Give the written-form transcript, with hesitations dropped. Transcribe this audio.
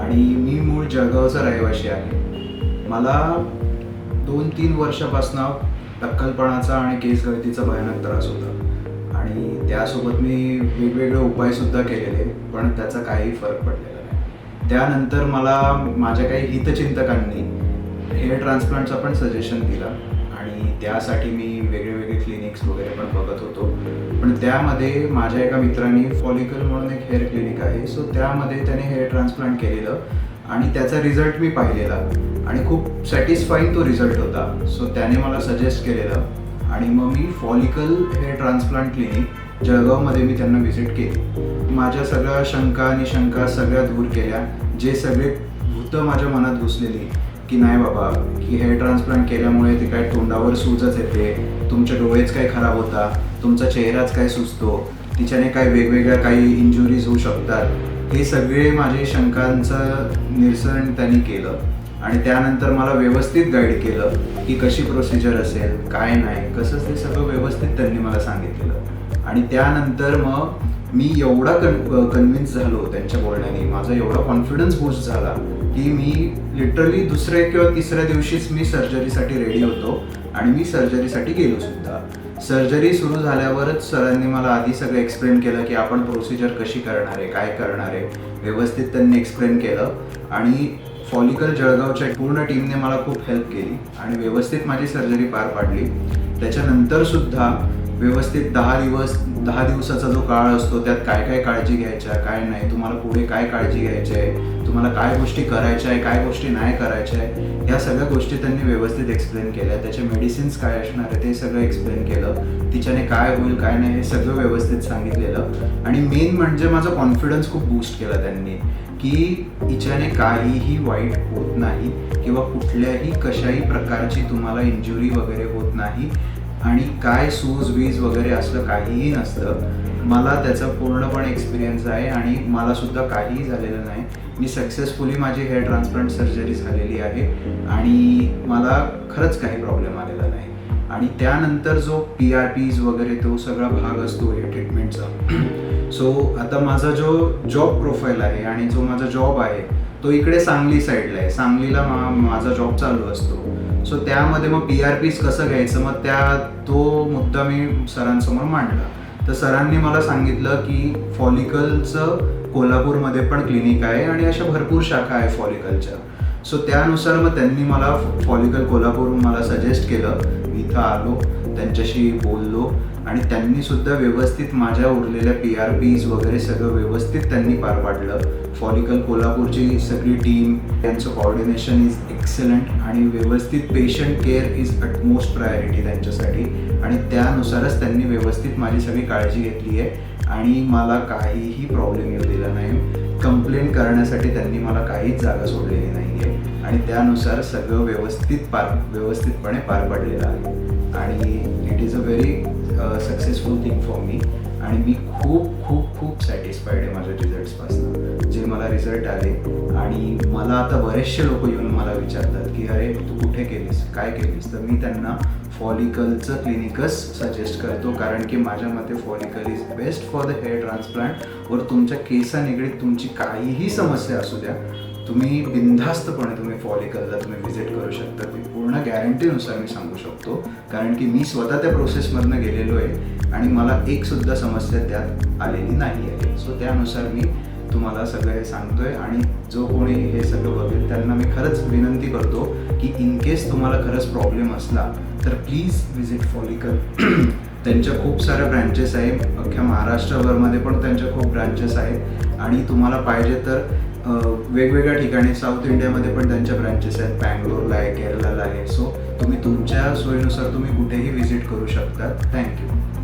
आणि मी मूळ जळगावचा रहिवासी आहे. मला 2-3 वर्षापासून टक्कलपणाचा आणि केस गळतीचा भयानक त्रास होता आणि त्यासोबत मी वेगवेगळे उपायसुद्धा केलेले, पण त्याचा काही फरक पडलेला नाही. त्यानंतर मला माझ्या काही हितचिंतकांनी हेअर ट्रान्सप्लांटचा पण सजेशन दिलं आणि त्यासाठी मी वेगळे क्लिनिक्स वगैरे पण बघत होतो. पण त्यामध्ये माझ्या एका मित्रांनी फॉलिकल म्हणून एक हेअर क्लिनिक आहे, सो त्यामध्ये त्याने हेअर ट्रान्सप्लांट केलेलं आणि त्याचा रिझल्ट मी पाहिलेला आणि खूप सॅटिस्फाईंग तो रिझल्ट होता. सो त्याने मला सजेस्ट केलेलं आणि मग मी फॉलिकल हेअर ट्रान्सप्लांट क्लिनिक जळगावमध्ये मी त्यांना व्हिजिट केली. माझ्या सगळ्या शंका सगळ्या दूर केल्या. जे सगळे भूतं माझ्या मनात घुसलेली की नाही बाबा, की हेअर ट्रान्सप्लांट केल्यामुळे ते काय तोंडावर सूजच येते, तुमचे डोळेच काय खराब होता, तुमचा चेहराच काय सुजतो, तिच्याने काय वेगवेगळ्या काही इंजुरीज होऊ शकतात, हे सगळे माझे शंकांचं निरसन त्यांनी केलं आणि त्यानंतर मला व्यवस्थित गाईड केलं की कशी प्रोसिजर असेल, काय नाही, कसं ते सगळं व्यवस्थित त्यांनी मला सांगितलेलं. आणि त्यानंतर मग मी एवढा कन्व्हिन्स झालो त्यांच्या बोलण्याने, माझा एवढा कॉन्फिडन्स बूस्ट झाला की मी लिटरली दुसऱ्या किंवा तिसऱ्या दिवशीच मी सर्जरीसाठी रेडी होतो आणि मी सर्जरीसाठी गेलो सुद्धा. सर्जरी सुरू झाल्यावरच सरांनी मला आधी सगळं एक्सप्लेन केलं की आपण प्रोसिजर कशी करणार आहे, काय करणार आहे, व्यवस्थित त्यांनी एक्सप्लेन केलं आणि फॉलिकल जळगावच्या पूर्ण टीमने मला खूप हेल्प केली आणि व्यवस्थित माझी सर्जरी पार पाडली. त्याच्यानंतर सुद्धा व्यवस्थित 10 दिवसाचा जो काळ असतो त्यात काय काय काळजी घ्यायच्या, काय नाही, तुम्हाला पुढे काय काळजी घ्यायची आहे, तुम्हाला काय गोष्टी करायच्या आहे, काय गोष्टी नाही करायच्या आहे, ह्या सगळ्या गोष्टी त्यांनी व्यवस्थित एक्सप्लेन केल्या. त्याचे मेडिसिन्स काय असणार आहे ते सगळं एक्सप्लेन केलं. तिच्याने काय होईल काय नाही हे सगळं व्यवस्थित सांगितलेलं आणि मेन म्हणजे माझा कॉन्फिडन्स खूप बूस्ट केला त्यांनी की हिच्याने काहीही वाईट होत नाही किंवा कुठल्याही कशाही प्रकारची तुम्हाला इंजुरी वगैरे होत नाही आणि काय वीज वगैरे असलं काहीही नसतं. मला त्याचा पूर्णपणे एक्सपिरियन्स आहे आणि मला सुद्धा काहीही झालेलं नाही. मी सक्सेसफुली माझी हेअर ट्रान्सप्लांट सर्जरी झालेली आहे आणि मला खरंच काही प्रॉब्लेम आलेला नाही. आणि त्यानंतर जो PRPs वगैरे तो सगळा भाग असतो या ट्रीटमेंटचा, सो आता माझा जो जॉब प्रोफाईल आहे आणि जो माझा जॉब आहे तो इकडे सांगली साईडला आहे. सांगलीला माझा जॉब चालू असतो. सो त्यामध्ये मग PRPs कसं घ्यायचं, मग तो मुद्दा मी सरांसमोर मांडला. तर सरांनी मला सांगितलं की फॉलिकलचं कोल्हापूरमध्ये पण क्लिनिक आहे आणि अशा भरपूर शाखा आहे फॉलिकलच्या. सो त्यानुसार मग त्यांनी मला फॉलिकल कोल्हापूर मला सजेस्ट केलं. इथं आलो, त्यांच्याशी बोललो आणि त्यांनी सुद्धा व्यवस्थित माझ्या उरलेल्या PRPs वगैरे सगळं व्यवस्थित त्यांनी पार पाडलं. फॉलिकल कोल्हापूरची सगळी टीम, त्यांचं कोऑर्डिनेशन इज एक्सलंट आणि व्यवस्थित patient care is utmost priority त्यांच्यासाठी आणि त्यानुसारच त्यांनी व्यवस्थित माझी सगळी काळजी घेतली आहे आणि मला काहीही प्रॉब्लेम येऊ दिला नाही. कंप्लेंट करण्यासाठी त्यांनी मला काहीच जागा सोडलेली नाही आहे आणि त्यानुसार सगळं व्यवस्थितपणे पार पडलेलं आहे आणि it is a very successful thing for me आणि मी खूप सॅटिस्फाईड आहे माझ्या रिझल्ट्सपासून जे मला रिझल्ट आले. आणि मला आता बरेचसे लोक येऊन मला विचारतात की अरे तू कुठे केलीस, काय केलीस, तर मी त्यांना फॉलिकलचं क्लिनिकच सजेस्ट करतो कारण की माझ्या मते follicle is best for the hair transplant. वर तुमच्या केसा निगडीत तुमची काहीही समस्या असू द्या, तुम्ही बिनधास्तपणे तुम्ही फॉलिकलला तुम्ही व्हिजिट करू शकता. ती पूर्ण गॅरंटीनुसार मी सांगू शकतो कारण की मी स्वतः त्या प्रोसेसमधनं गेलेलो आहे आणि मला एकसुद्धा समस्या त्यात आलेली नाही आहे. सो त्यानुसार मी तुम्हाला सगळं हे सांगतोय आणि जो कोणी हे सगळं बघेल त्यांना मी खरंच विनंती करतो की इन केस तुम्हाला खरंच प्रॉब्लेम असला तर प्लीज व्हिजिट फॉलिकल. त्यांच्या खूप साऱ्या ब्रँचेस आहेत, अख्ख्या महाराष्ट्रभरमध्ये पण त्यांच्या खूप ब्रँचेस आहेत आणि तुम्हाला पाहिजे तर वेगवेगळ्या ठिकाणी साऊथ इंडियामध्ये पण त्यांच्या ब्रँचेस आहेत, बँगलोरला आहे, केरळला आहे. सो तुम्ही तुमच्या सोयीनुसार तुम्ही कुठेही व्हिजिट करू शकता. थँक्यू.